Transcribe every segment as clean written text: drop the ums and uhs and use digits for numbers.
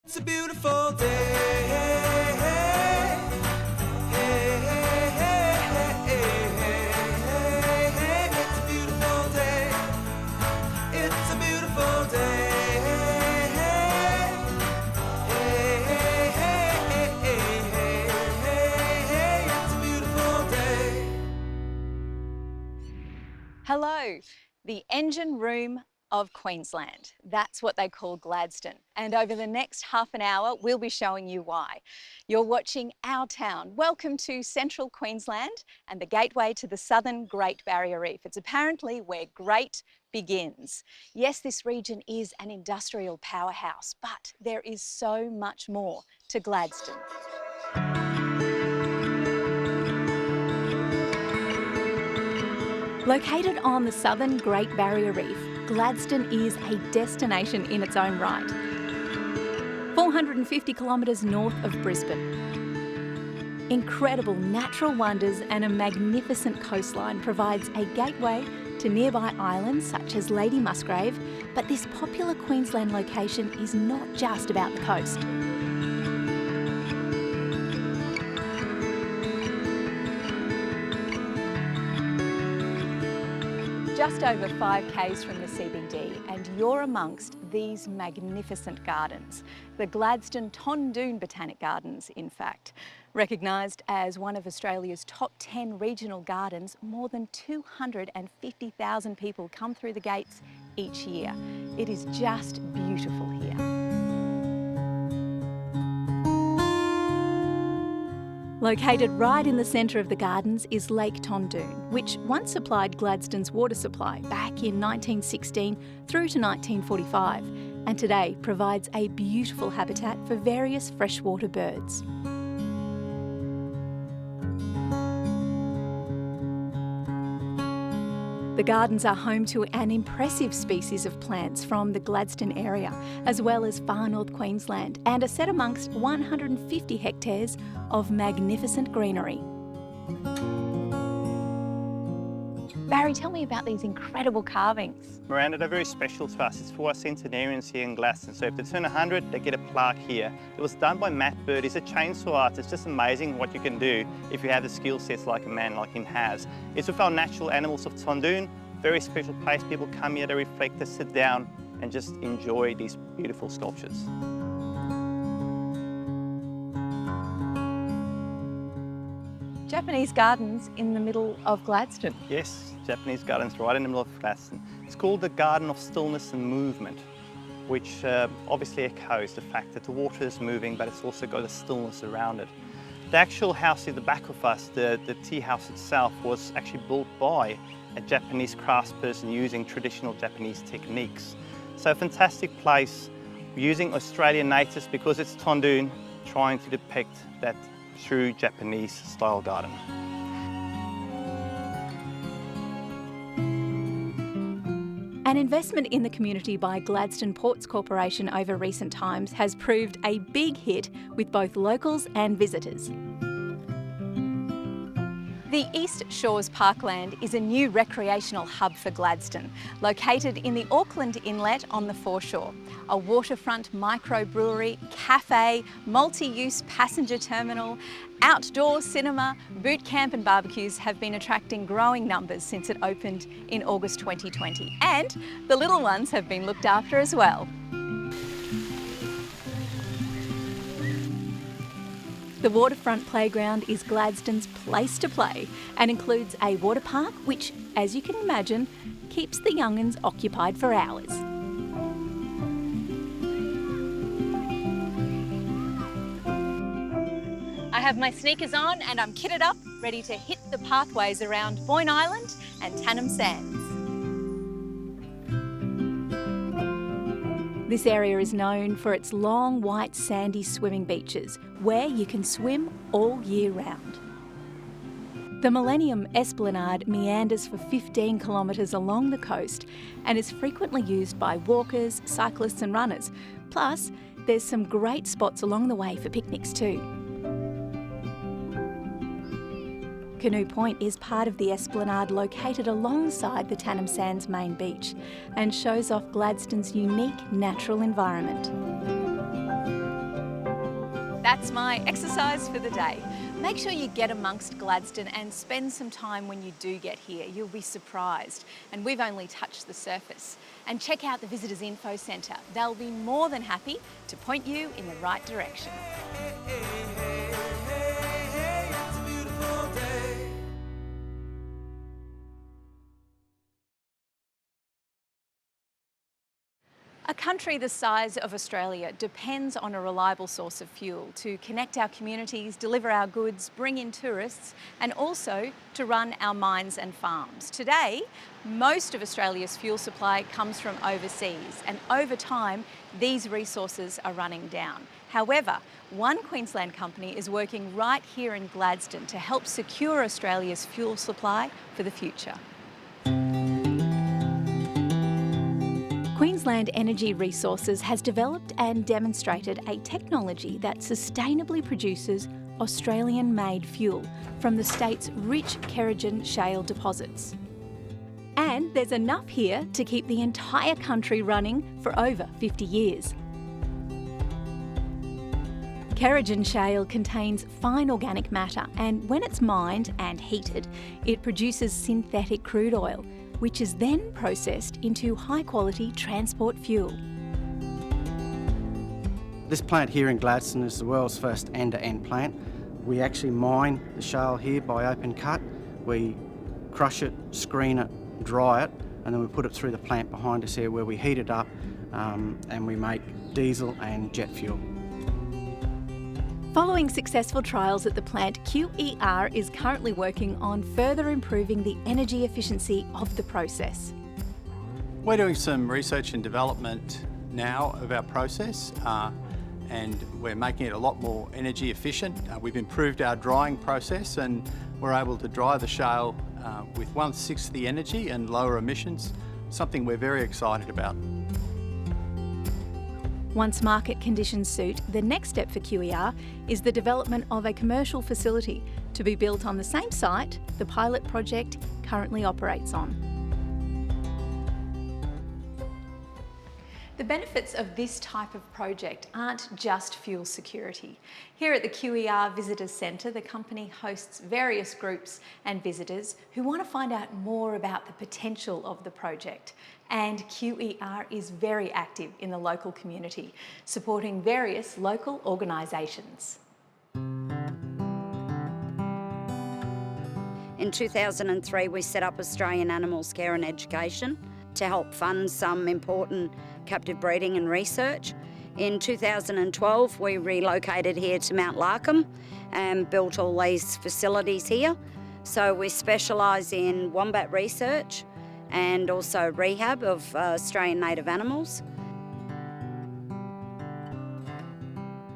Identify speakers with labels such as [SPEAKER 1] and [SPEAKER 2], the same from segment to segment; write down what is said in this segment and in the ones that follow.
[SPEAKER 1] It's a beautiful day. Hey, hey, hey, hey, hey, hey, hey. It's a beautiful day. It's a beautiful day. Hey, hey, hey, hey, hey, hey, hey. It's a beautiful day.
[SPEAKER 2] Hello, the engine room of Queensland. That's what they call Gladstone. And over the next half an hour, we'll be showing you why. You're watching Our Town. Welcome to Central Queensland and the gateway to the southern Great Barrier Reef. It's apparently where great begins. Yes, this region is an industrial powerhouse, but there is so much more to Gladstone. Located on the southern Great Barrier Reef, Gladstone is a destination in its own right. 450 kilometres north of Brisbane. Incredible natural wonders and a magnificent coastline provides a gateway to nearby islands such as Lady Musgrave, but this popular Queensland location is not just about the coast. Just over 5 k's from the CBD, and you're amongst these magnificent gardens. The Gladstone Tondoon Botanic Gardens, in fact. Recognised as one of Australia's top 10 regional gardens, more than 250,000 people come through the gates each year. It is just beautiful here. Located right in the centre of the gardens is Lake Tondoon, which once supplied Gladstone's water supply back in 1916 through to 1945, and today provides a beautiful habitat for various freshwater birds. The gardens are home to an impressive species of plants from the Gladstone area, as well as far north Queensland, and are set amongst 150 hectares of magnificent greenery. Barry, tell me about these incredible carvings.
[SPEAKER 3] Miranda, they're very special to us. It's for our centenarians here in Gladstone. So if they turn 100, they get a plaque here. It was done by Matt Bird. He's a chainsaw artist. It's just amazing what you can do if you have the skill sets like a man like him has. It's with our natural animals of Tondoon. Very special place. People come here to reflect, to sit down and just enjoy these beautiful sculptures.
[SPEAKER 2] Japanese gardens in the middle of Gladstone.
[SPEAKER 3] Yes, Japanese gardens right in the middle of Gladstone. It's called the Garden of Stillness and Movement, which obviously echoes the fact that the water is moving, but it's also got a stillness around it. The actual house at the back of us, the tea house itself, was actually built by a Japanese craftsperson using traditional Japanese techniques. So a fantastic place, using Australian natives because it's Tondoon, trying to depict that true Japanese style garden.
[SPEAKER 2] An investment in the community by Gladstone Ports Corporation over recent times has proved a big hit with both locals and visitors. The East Shores Parkland is a new recreational hub for Gladstone, located in the Auckland Inlet on the foreshore. A waterfront microbrewery, cafe, multi-use passenger terminal, outdoor cinema, boot camp and barbecues have been attracting growing numbers since it opened in August 2020. And the little ones have been looked after as well. The waterfront playground is Gladstone's place to play and includes a water park which, as you can imagine, keeps the young'uns occupied for hours. I have my sneakers on and I'm kitted up, ready to hit the pathways around Boyne Island and Tannum Sands. This area is known for its long, white, sandy swimming beaches, where you can swim all year round. The Millennium Esplanade meanders for 15 kilometres along the coast and is frequently used by walkers, cyclists and runners. Plus, there's some great spots along the way for picnics too. Canoe Point is part of the Esplanade located alongside the Tannum Sands main beach and shows off Gladstone's unique natural environment. that's my exercise for the day. Make sure you get amongst Gladstone and spend some time when you do get here. You'll be surprised. And we've only touched the surface. And check out the Visitors Info Centre. They'll be more than happy to point you in the right direction.
[SPEAKER 1] It's a beautiful day.
[SPEAKER 2] A country the size of Australia depends on a reliable source of fuel to connect our communities, deliver our goods, bring in tourists, and also to run our mines and farms. Today, most of Australia's fuel supply comes from overseas, and over time, these resources are running down. However, one Queensland company is working right here in Gladstone to help secure Australia's fuel supply for the future. Queensland Energy Resources has developed and demonstrated a technology that sustainably produces Australian-made fuel from the state's rich Kerridgen shale deposits. And there's enough here to keep the entire country running for over 50 years. Kerridgen shale contains fine organic matter, and when it's mined and heated, it produces synthetic crude oil, which is then processed into high-quality transport fuel.
[SPEAKER 4] This plant here in Gladstone is the world's first end-to-end plant. We actually mine the shale here by open cut. We crush it, screen it, dry it, and then we put it through the plant behind us here where we heat it up and we make diesel and jet fuel.
[SPEAKER 2] Following successful trials at the plant, QER is currently working on further improving the energy efficiency of the process.
[SPEAKER 5] We're doing some research and development now of our process and we're making it a lot more energy efficient. We've improved our drying process and we're able to dry the shale with 1/6 the energy and lower emissions, something we're very excited about.
[SPEAKER 2] Once market conditions suit, the next step for QER is the development of a commercial facility to be built on the same site the pilot project currently operates on. The benefits of this type of project aren't just fuel security. Here at the QER Visitors Centre, the company hosts various groups and visitors who want to find out more about the potential of the project. And QER is very active in the local community, supporting various local organisations.
[SPEAKER 6] In 2003, we set up Australian Animals Care and Education to help fund some important captive breeding and research. In 2012, we relocated here to Mount Larkham and built all these facilities here. So we specialise in wombat research and also rehab of Australian native animals.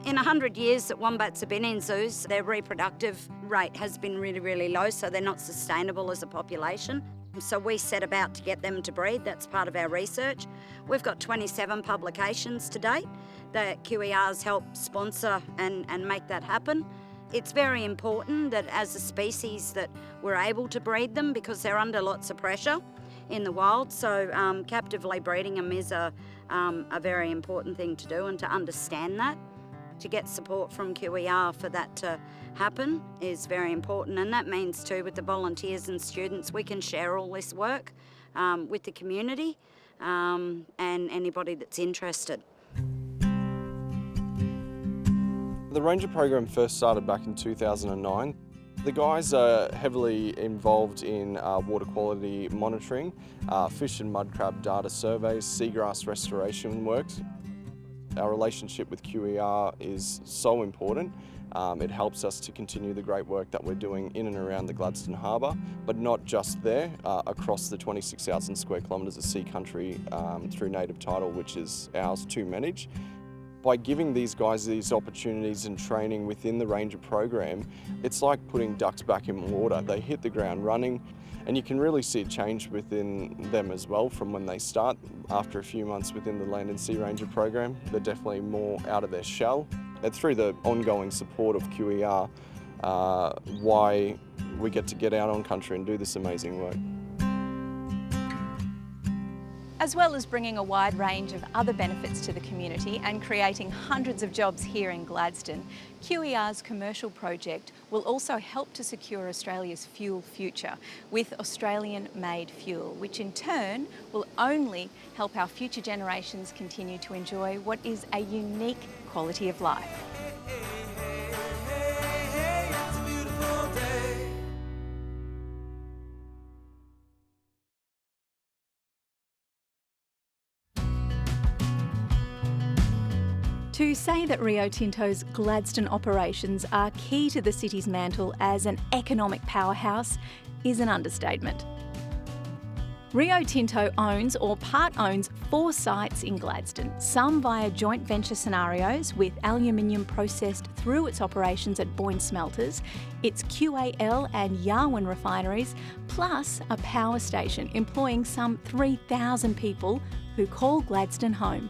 [SPEAKER 6] In 100 years that wombats have been in zoos, their reproductive rate has been really, really low, so they're not sustainable as a population. So we set about to get them to breed. That's part of our research. We've got 27 publications to date that QER's helped sponsor and make that happen. It's very important that as a species that we're able to breed them because they're under lots of pressure in the wild. So captively breeding them is a very important thing to do, and to understand that, to get support from QER for that to happen is very important. And that means too, with the volunteers and students, we can share all this work with the community and anybody that's interested.
[SPEAKER 7] The Ranger program first started back in 2009. The guys are heavily involved in water quality monitoring, fish and mud crab data surveys, seagrass restoration works. Our relationship with QER is so important. It helps us to continue the great work that we're doing in and around the Gladstone Harbour, but not just there, across the 26,000 square kilometres of sea country through native title, which is ours to manage. By giving these guys these opportunities and training within the Ranger program, it's like putting ducks back in water. They hit the ground running, and you can really see a change within them as well from when they start. After a few months within the Land and Sea Ranger program, they're definitely more out of their shell. And through the ongoing support of QER, why we get to get out on country and do this amazing work.
[SPEAKER 2] As well as bringing a wide range of other benefits to the community and creating hundreds of jobs here in Gladstone, QER's commercial project will also help to secure Australia's fuel future with Australian-made fuel, which in turn will only help our future generations continue to enjoy what is a unique quality of life.
[SPEAKER 1] It's a beautiful day.
[SPEAKER 2] To say that Rio Tinto's Gladstone operations are key to the city's mantle as an economic powerhouse is an understatement. Rio Tinto owns or part owns 4 sites in Gladstone, some via joint venture scenarios with aluminium processed through its operations at Boyne Smelters, its QAL and Yarwun refineries, plus a power station employing some 3,000 people who call Gladstone home.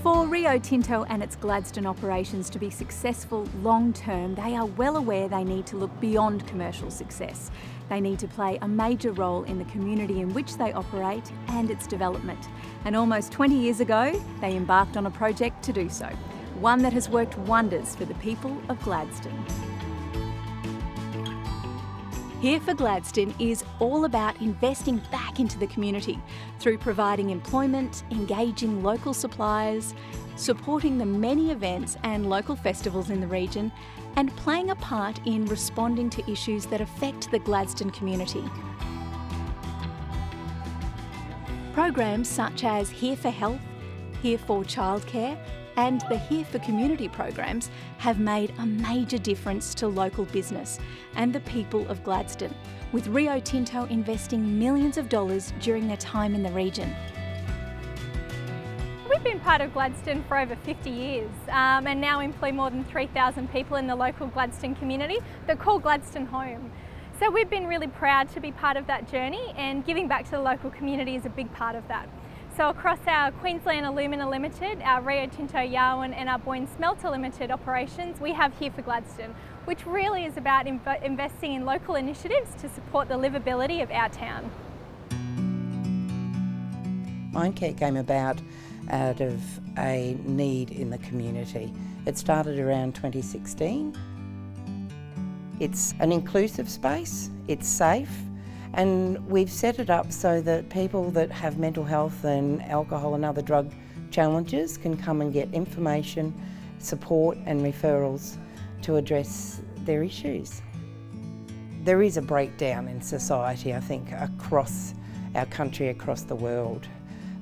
[SPEAKER 2] For Rio Tinto and its Gladstone operations to be successful long-term, they are well aware they need to look beyond commercial success. They need to play a major role in the community in which they operate and its development. And almost 20 years ago, they embarked on a project to do so, one that has worked wonders for the people of Gladstone. Here for Gladstone is all about investing back into the community through providing employment, engaging local suppliers, supporting the many events and local festivals in the region, and playing a part in responding to issues that affect the Gladstone community. Programs such as Here for Health, Here for Childcare, and the Here for Community programs have made a major difference to local business and the people of Gladstone, with Rio Tinto investing millions of dollars during their time in the region.
[SPEAKER 8] We've been part of Gladstone for over 50 years and now employ more than 3,000 people in the local Gladstone community that call Gladstone home. So we've been really proud to be part of that journey, and giving back to the local community is a big part of that. So across our Queensland Alumina Limited, our Rio Tinto Yarwun and our Boyne Smelter Limited operations, we have Here for Gladstone, which really is about investing in local initiatives to support the livability of our town.
[SPEAKER 9] Mindcare came about out of a need in the community. It started around 2016. It's an inclusive space, it's safe, and we've set it up so that people that have mental health and alcohol and other drug challenges can come and get information, support and referrals to address their issues. There is a breakdown in society, I think, across our country, across the world.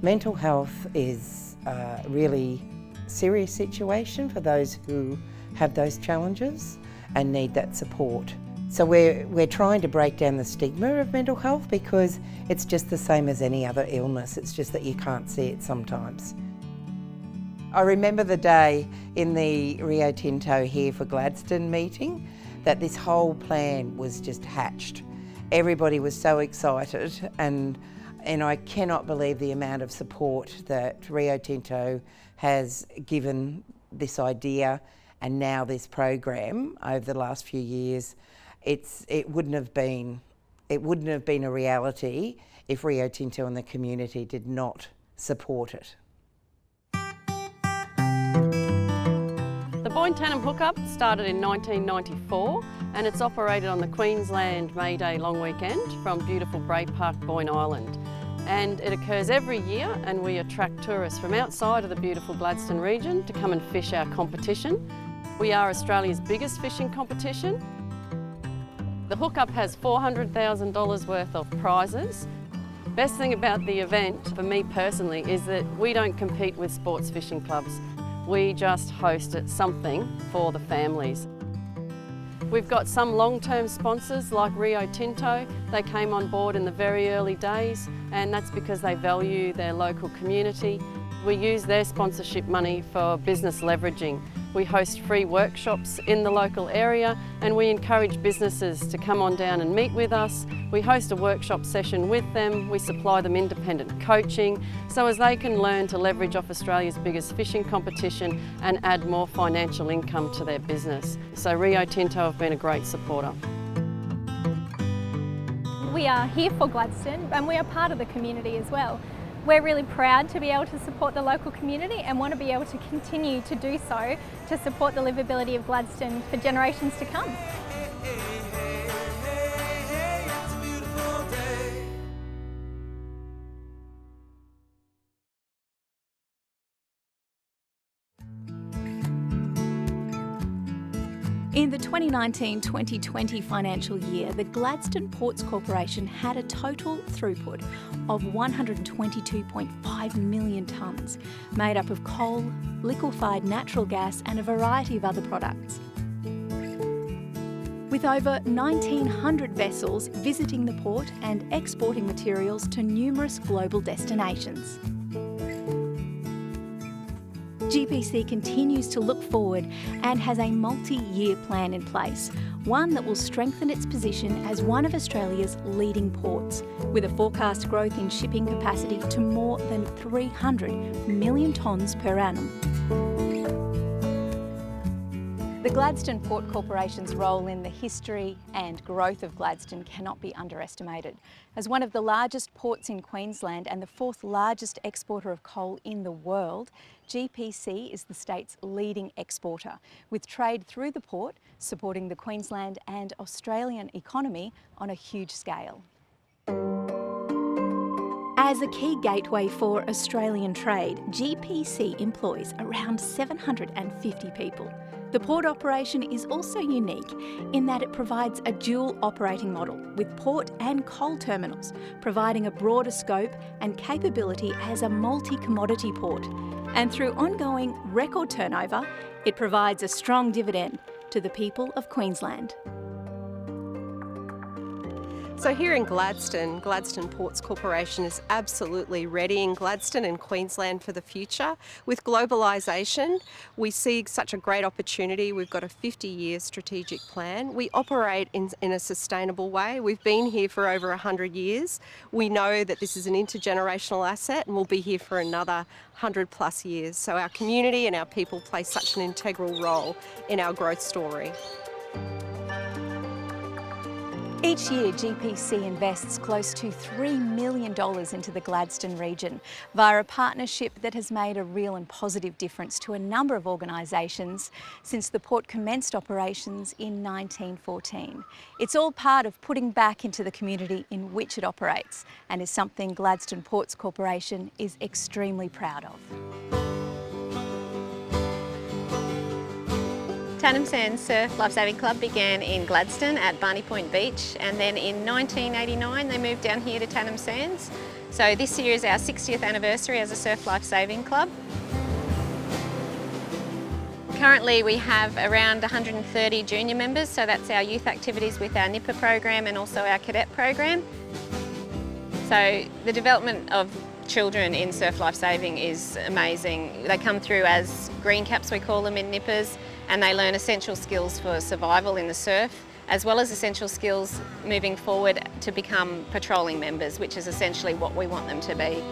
[SPEAKER 9] Mental health is a really serious situation for those who have those challenges and need that support. So we're trying to break down the stigma of mental health, because it's just the same as any other illness, it's just that you can't see it sometimes. I remember the day in the Rio Tinto Here for Gladstone meeting that this whole plan was just hatched. Everybody was so excited, and I cannot believe the amount of support that Rio Tinto has given this idea and now this program over the last few years. It wouldn't have been a reality if Rio Tinto and the community did not support it.
[SPEAKER 10] The Boyne Tannum hookup started in 1994, and it's operated on the Queensland May Day long weekend from beautiful Bray Park, Boyne Island. And it occurs every year, and we attract tourists from outside of the beautiful Gladstone region to come and fish our competition. We are Australia's biggest fishing competition. The hookup has $400,000 worth of prizes. Best thing about the event, for me personally, is that we don't compete with sports fishing clubs. We just host something for the families. We've got some long-term sponsors like Rio Tinto. They came on board in the very early days, and that's because they value their local community. We use their sponsorship money for business leveraging. We host free workshops in the local area, and we encourage businesses to come on down and meet with us. We host a workshop session with them. We supply them independent coaching so as they can learn to leverage off Australia's biggest fishing competition and add more financial income to their business. So Rio Tinto have been a great supporter.
[SPEAKER 8] we are here for Gladstone and we are part of the community as well. We're really proud to be able to support the local community and want to be able to continue to do so to support the livability of Gladstone for generations to come.
[SPEAKER 1] It's a beautiful day.
[SPEAKER 2] In the 2019-2020 financial year, the Gladstone Ports Corporation had a total throughput of 122.5 million tonnes, made up of coal, liquefied natural gas and a variety of other products. With over 1,900 vessels visiting the port and exporting materials to numerous global destinations. GPC continues to look forward and has a multi-year plan in place, one that will strengthen its position as one of Australia's leading ports, with a forecast growth in shipping capacity to more than 300 million tonnes per annum. The Gladstone Port Corporation's role in the history and growth of Gladstone cannot be underestimated. As one of the largest ports in Queensland and the fourth largest exporter of coal in the world, GPC is the state's leading exporter, with trade through the port supporting the Queensland and Australian economy on a huge scale. As a key gateway for Australian trade, GPC employs around 750 people. The port operation is also unique in that it provides a dual operating model with port and coal terminals, providing a broader scope and capability as a multi-commodity port. And through ongoing record turnover, it provides a strong dividend to the people of Queensland.
[SPEAKER 11] So here in Gladstone, Gladstone Ports Corporation is absolutely readying Gladstone and Queensland for the future. With globalisation, we see such a great opportunity. We've got a 50-year strategic plan. We operate in a sustainable way. We've been here for over 100 years. We know that this is an intergenerational asset and we'll be here for another 100 plus years. So our community and our people play such an integral role in our growth story.
[SPEAKER 2] Each year, GPC invests close to $3 million into the Gladstone region via a partnership that has made a real and positive difference to a number of organisations since the port commenced operations in 1914. It's all part of putting back into the community in which it operates and is something Gladstone Ports Corporation is extremely proud of.
[SPEAKER 12] Tannum Sands Surf Lifesaving Club began in Gladstone at Barney Point Beach, and then in 1989 they moved down here to Tannum Sands. So this year is our 60th anniversary as a Surf Lifesaving Club. Currently we have around 130 junior members, so that's our youth activities with our NIPA program and also our cadet program. So the development of children in surf lifesaving is amazing. They come through as green caps, we call them, in NIPAs, and they learn essential skills for survival in the surf, as well as essential skills moving forward to become patrolling members, which is essentially what we want them to be.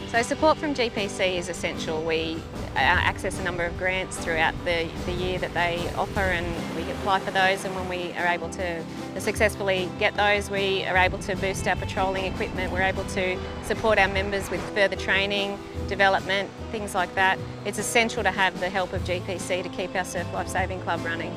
[SPEAKER 12] So support from GPC is essential. We access a number of grants throughout the year that they offer, and we apply for those, and when we are able to successfully get those, we are able to boost our patrolling equipment. We're able to support our members with further training, development, things like that. It's essential to have the help of GPC to keep our Surf Lifesaving Club running.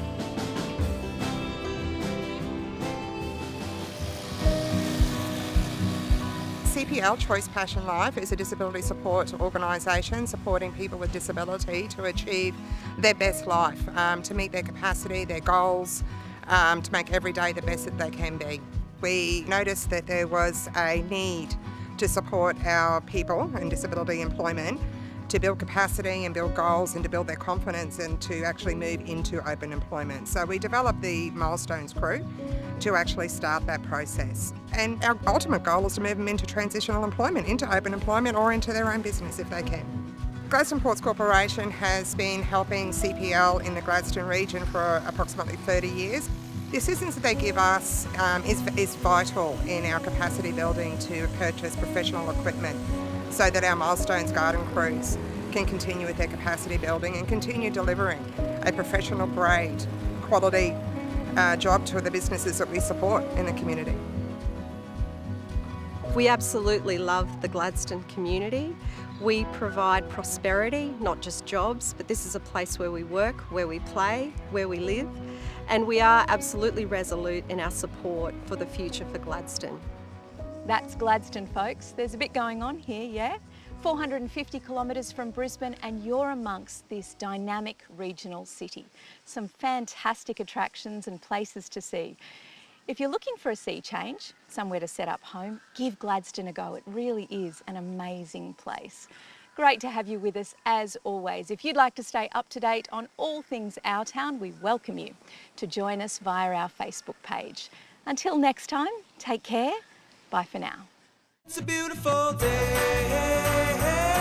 [SPEAKER 13] CPL Choice Passion Life is a disability support organisation supporting people with disability to achieve their best life, to meet their capacity, their goals, to make every day the best that they can be. We noticed that there was a need to support our people in disability employment to build capacity and build goals and to build their confidence and to actually move into open employment. So we developed the Milestones crew to actually start that process. And our ultimate goal is to move them into transitional employment, into open employment or into their own business if they can. Gladstone Ports Corporation has been helping CPL in the Gladstone region for approximately 30 years. The assistance that they give us is vital in our capacity building to purchase professional equipment so that our Milestones garden crews can continue with their capacity building and continue delivering a professional grade, quality job to the businesses that we support in the community.
[SPEAKER 11] We absolutely love the Gladstone community. We provide prosperity, not just jobs, but this is a place where we work, where we play, where we live, and we are absolutely resolute in our support for the future for Gladstone.
[SPEAKER 2] That's Gladstone, folks. There's a bit going on here, yeah? 450 kilometres from Brisbane, and you're amongst this dynamic regional city. Some fantastic attractions and places to see. If you're looking for a sea change, somewhere to set up home, give Gladstone a go. It really is an amazing place. Great to have you with us as always. If you'd like to stay up to date on all things our town, we welcome you to join us via our Facebook page. Until next time, take care. Bye for now.
[SPEAKER 1] It's a beautiful day.